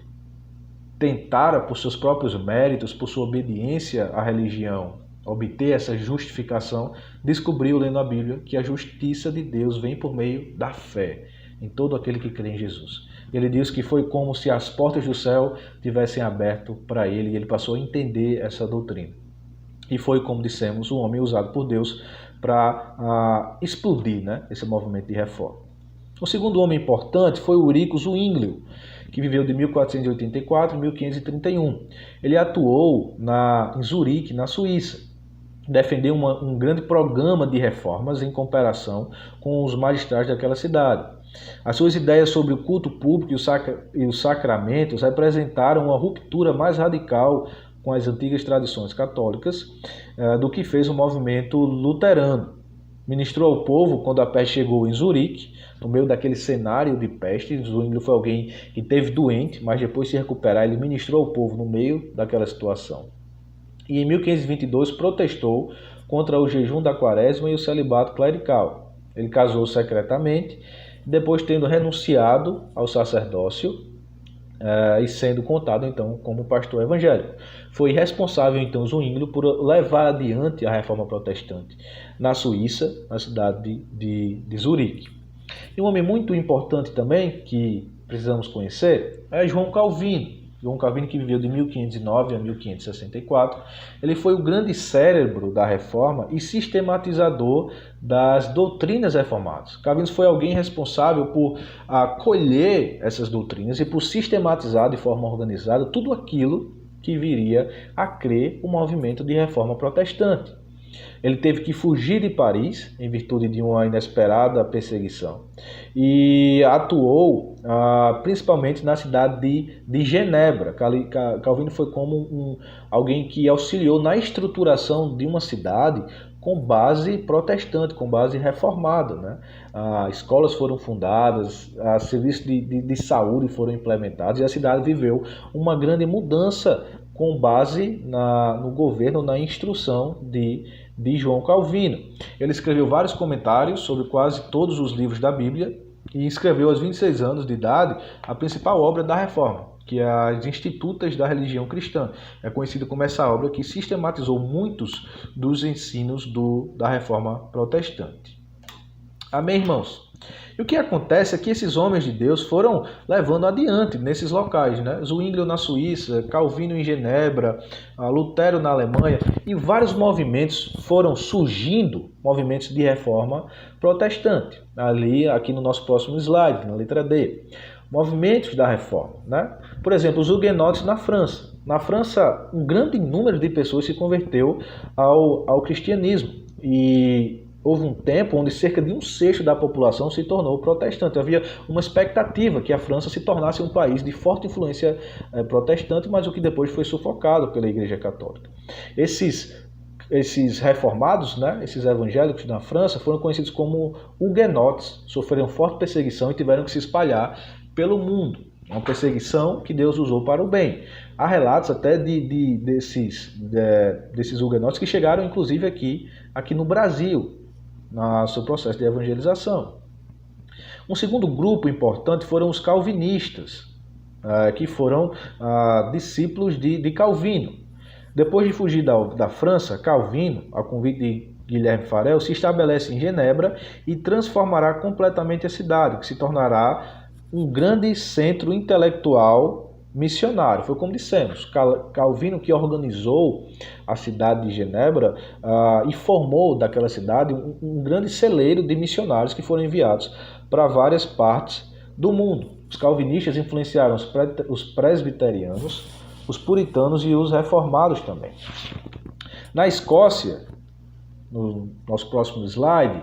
tentara por seus próprios méritos, por sua obediência à religião, obter essa justificação, descobriu, lendo a Bíblia, que a justiça de Deus vem por meio da fé em todo aquele que crê em Jesus. Ele diz que foi como se as portas do céu tivessem aberto para ele, e ele passou a entender essa doutrina. E foi, como dissemos, um homem usado por Deus para explodir, esse movimento de reforma. O segundo homem importante foi Ulrico Zwinglio, que viveu de 1484 a 1531. Ele atuou em Zurique, na Suíça. Defendeu um grande programa de reformas em comparação com os magistrados daquela cidade. As suas ideias sobre o culto público e os sacramentos representaram uma ruptura mais radical com as antigas tradições católicas do que fez o movimento luterano. Ministrou ao povo quando a peste chegou em Zurique, no meio daquele cenário de peste. Zwinglio foi alguém que esteve doente, mas depois de se recuperar, ele ministrou ao povo no meio daquela situação. E em 1522 protestou contra o jejum da quaresma e o celibato clerical. Ele casou secretamente, depois tendo renunciado ao sacerdócio e sendo contado então como pastor evangélico. Foi responsável então Zwinglio por levar adiante a reforma protestante na Suíça, na cidade de Zurique. E um homem muito importante também que precisamos conhecer é João Calvino. João Calvino, que viveu de 1509 a 1564, ele foi o grande cérebro da reforma e sistematizador das doutrinas reformadas. Calvino foi alguém responsável por acolher essas doutrinas e por sistematizar de forma organizada tudo aquilo que viria a crer o movimento de reforma protestante. Ele teve que fugir de Paris em virtude de uma inesperada perseguição e atuou principalmente na cidade de Genebra. Calvino foi como alguém que auxiliou na estruturação de uma cidade com base protestante, com base reformada. Escolas foram fundadas, serviços de saúde foram implementados e a cidade viveu uma grande mudança com base no governo, na instrução de João Calvino. Ele escreveu vários comentários sobre quase todos os livros da Bíblia e escreveu aos 26 anos de idade a principal obra da Reforma, que é as Institutas da Religião Cristã. É conhecida como essa obra que sistematizou muitos dos ensinos da Reforma Protestante. Amém, irmãos? E o que acontece é que esses homens de Deus foram levando adiante nesses locais, Zwinglio na Suíça, Calvino em Genebra, Lutero na Alemanha, e vários movimentos foram surgindo, movimentos de reforma protestante. Aqui no nosso próximo slide, na letra D. Movimentos da reforma, Por exemplo, os huguenotes na França. Na França, um grande número de pessoas se converteu ao cristianismo e houve um tempo onde cerca de 1/6 da população se tornou protestante. Havia uma expectativa que a França se tornasse um país de forte influência protestante, mas o que depois foi sufocado pela Igreja Católica. Esses reformados, esses evangélicos na França, foram conhecidos como huguenotes, sofreram forte perseguição e tiveram que se espalhar pelo mundo. Uma perseguição que Deus usou para o bem. Há relatos até desses huguenotes que chegaram inclusive aqui no Brasil, no seu processo de evangelização. Um segundo grupo importante foram os calvinistas, que foram discípulos de Calvino. Depois de fugir da França, Calvino, ao convite de Guilherme Farel, se estabelece em Genebra e transformará completamente a cidade, que se tornará um grande centro intelectual missionário. Foi como dissemos, Calvino que organizou a cidade de Genebra e formou daquela cidade um grande celeiro de missionários que foram enviados para várias partes do mundo. Os calvinistas influenciaram os presbiterianos, os puritanos e os reformados também. Na Escócia, no nosso próximo slide,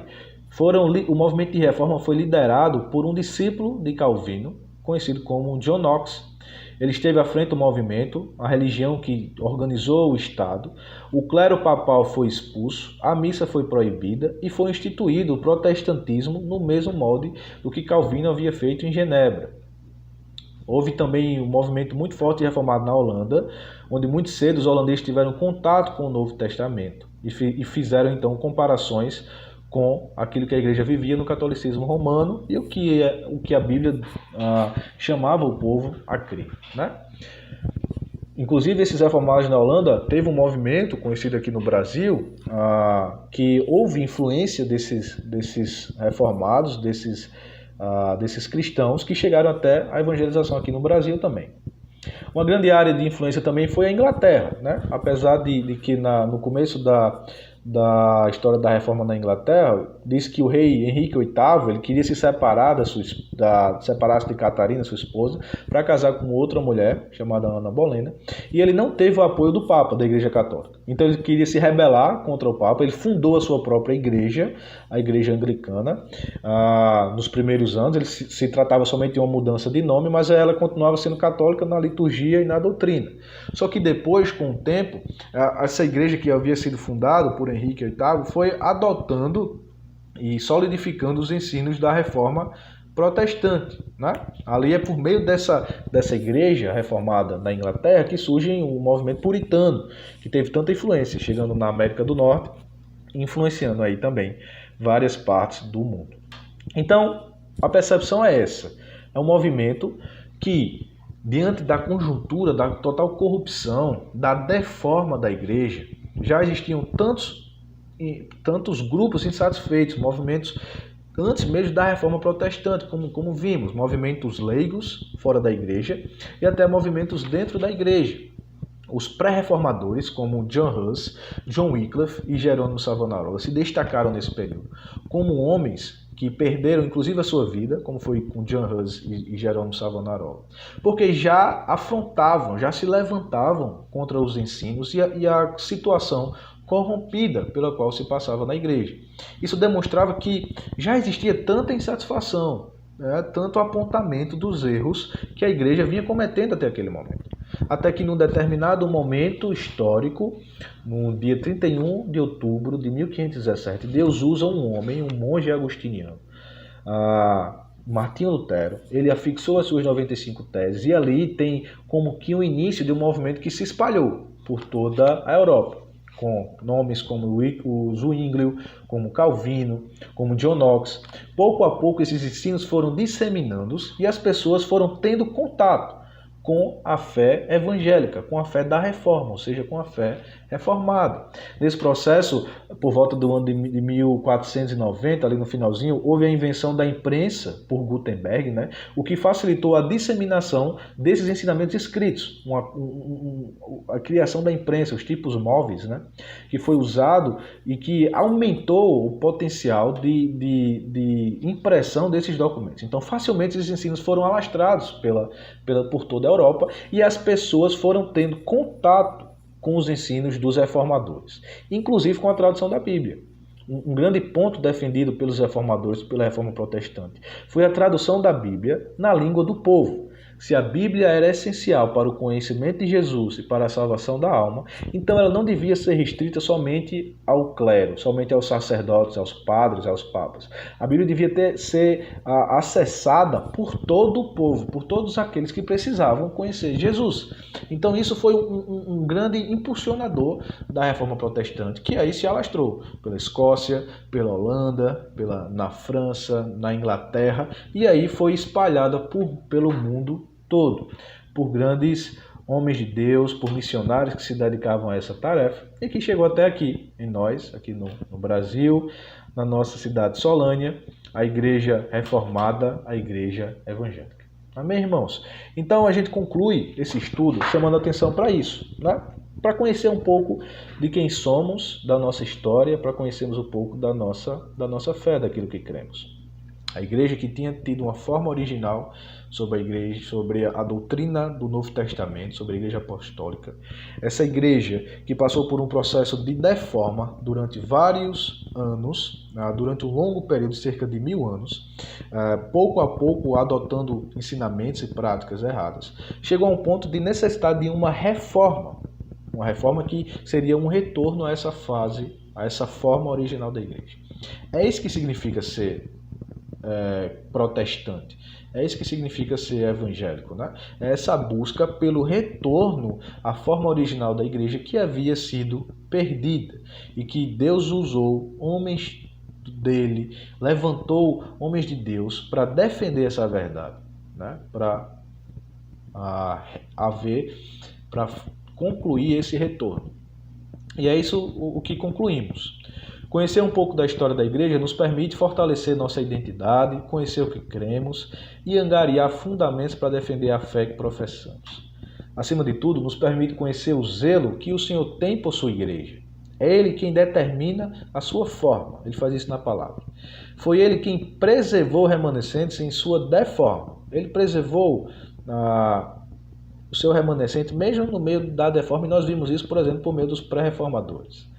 o movimento de reforma foi liderado por um discípulo de Calvino, conhecido como John Knox. Ele esteve à frente do movimento, a religião que organizou o Estado, o clero papal foi expulso, a missa foi proibida e foi instituído o protestantismo no mesmo molde do que Calvino havia feito em Genebra. Houve também um movimento muito forte e reformado na Holanda, onde muito cedo os holandeses tiveram contato com o Novo Testamento e fizeram então comparações com aquilo que a igreja vivia no catolicismo romano e o que a Bíblia chamava o povo a crer, né? Inclusive, esses reformados na Holanda teve um movimento conhecido aqui no Brasil, que houve influência desses reformados, desses cristãos que chegaram até a evangelização aqui no Brasil também. Uma grande área de influência também foi a Inglaterra, né? Apesar de que no começo da história da reforma na Inglaterra, diz que o rei Henrique VIII ele queria se separar separar-se de Catarina, sua esposa, para casar com outra mulher chamada Ana Bolena, e ele não teve o apoio do Papa, da Igreja Católica. Então ele queria se rebelar contra o Papa, ele fundou a sua própria igreja, a Igreja Anglicana. Nos primeiros anos ele se tratava somente de uma mudança de nome, mas ela continuava sendo católica na liturgia e na doutrina. Só que depois, com o tempo, essa igreja que havia sido fundada por Henrique VIII foi adotando e solidificando os ensinos da reforma protestante, né? Ali é por meio dessa igreja reformada na Inglaterra que surge o movimento puritano, que teve tanta influência, chegando na América do Norte, influenciando aí também várias partes do mundo. Então, a percepção é essa. É um movimento que, diante da conjuntura, da total corrupção, da deforma da igreja, já existiam tantos grupos insatisfeitos, movimentos antes mesmo da reforma protestante, como vimos, movimentos leigos fora da igreja e até movimentos dentro da igreja. Os pré-reformadores, como John Huss, John Wycliffe e Jerônimo Savonarola, se destacaram nesse período como homens que perderam inclusive a sua vida, como foi com John Huss e Jerônimo Savonarola, porque já afrontavam, já se levantavam contra os ensinos e a situação corrompida pela qual se passava na igreja. Isso demonstrava que já existia tanta insatisfação, tanto apontamento dos erros que a igreja vinha cometendo até aquele momento. Até que num determinado momento histórico, no dia 31 de outubro de 1517, Deus usa um homem, um monge agostiniano, Martinho Lutero. Ele afixou as suas 95 teses e ali tem como que o início de um movimento que se espalhou por toda a Europa, com nomes como o Zwinglio, como Calvino, como John Knox. Pouco a pouco esses ensinos foram disseminando e as pessoas foram tendo contato com a fé evangélica, com a fé da reforma, ou seja, com a fé reformada. Nesse processo, por volta do ano de 1490, ali no finalzinho, houve a invenção da imprensa por Gutenberg, né? O que facilitou a disseminação desses ensinamentos escritos, a criação da imprensa, os tipos móveis, né? Que foi usado e que aumentou o potencial de impressão desses documentos. Então, facilmente esses ensinos foram alastrados por toda a Europa e as pessoas foram tendo contato com os ensinos dos reformadores, inclusive com a tradução da Bíblia. Um grande ponto defendido pelos reformadores, pela reforma protestante, foi a tradução da Bíblia na língua do povo. Se a Bíblia era essencial para o conhecimento de Jesus e para a salvação da alma, então ela não devia ser restrita somente ao clero, somente aos sacerdotes, aos padres, aos papas. A Bíblia devia ser acessada por todo o povo, por todos aqueles que precisavam conhecer Jesus. Então isso foi um grande impulsionador da reforma protestante, que aí se alastrou pela Escócia, pela Holanda, na França, na Inglaterra, e aí foi espalhada pelo mundo todo, por grandes homens de Deus, por missionários que se dedicavam a essa tarefa e que chegou até aqui, em nós, aqui no Brasil, na nossa cidade Solânia, a igreja reformada, a igreja evangélica. Amém, irmãos? Então a gente conclui esse estudo chamando atenção para isso, né? Para conhecer um pouco de quem somos, da nossa história, para conhecermos um pouco da nossa fé, daquilo que cremos. A igreja que tinha tido uma forma original sobre a igreja, sobre a doutrina do Novo Testamento, sobre a igreja apostólica. Essa igreja que passou por um processo de deforma durante vários anos, durante um longo período de cerca de 1000 anos, pouco a pouco adotando ensinamentos e práticas erradas, chegou a um ponto de necessidade de uma reforma que seria um retorno a essa fase, a essa forma original da igreja. É isso que significa ser protestante. É isso que significa ser evangélico, né? É essa busca pelo retorno à forma original da igreja que havia sido perdida e que Deus usou homens dele, levantou homens de Deus para defender essa verdade, né? Para concluir esse retorno. E é isso o que concluímos. Conhecer um pouco da história da igreja nos permite fortalecer nossa identidade, conhecer o que cremos e angariar fundamentos para defender a fé que professamos. Acima de tudo, nos permite conhecer o zelo que o Senhor tem por sua igreja. É Ele quem determina a sua forma. Ele faz isso na palavra. Foi Ele quem preservou remanescentes em sua deforma. Ele preservou o seu remanescente mesmo no meio da deforma, e nós vimos isso, por exemplo, por meio dos pré-reformadores.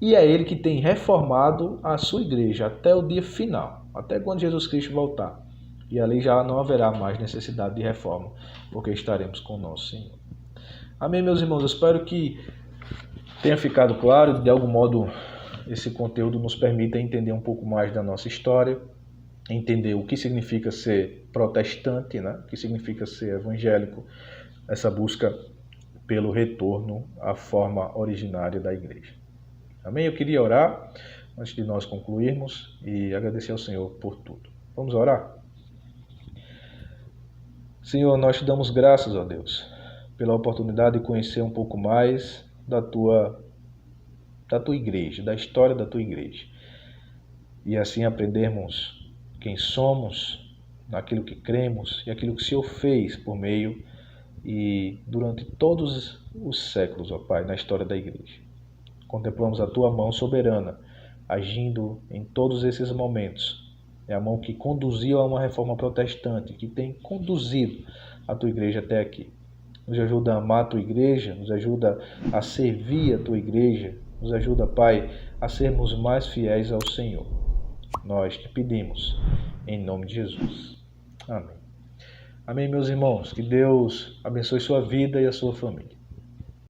E é Ele que tem reformado a sua igreja até o dia final, até quando Jesus Cristo voltar. E ali já não haverá mais necessidade de reforma, porque estaremos com o nosso Senhor. Amém, meus irmãos? Eu espero que tenha ficado claro. De algum modo, esse conteúdo nos permita entender um pouco mais da nossa história, entender o que significa ser protestante, né? O que significa ser evangélico, essa busca pelo retorno à forma originária da igreja. Amém? Eu queria orar antes de nós concluirmos e agradecer ao Senhor por tudo. Vamos orar? Senhor, nós te damos graças, ó Deus, pela oportunidade de conhecer um pouco mais da tua igreja, da história da tua igreja. E assim aprendermos quem somos, naquilo que cremos e aquilo que o Senhor fez por meio e durante todos os séculos, ó Pai, na história da igreja. Contemplamos a tua mão soberana, agindo em todos esses momentos. É a mão que conduziu a uma reforma protestante, que tem conduzido a tua igreja até aqui. Nos ajuda a amar a tua igreja, nos ajuda a servir a tua igreja, nos ajuda, Pai, a sermos mais fiéis ao Senhor. Nós te pedimos, em nome de Jesus. Amém. Amém, meus irmãos. Que Deus abençoe sua vida e a sua família.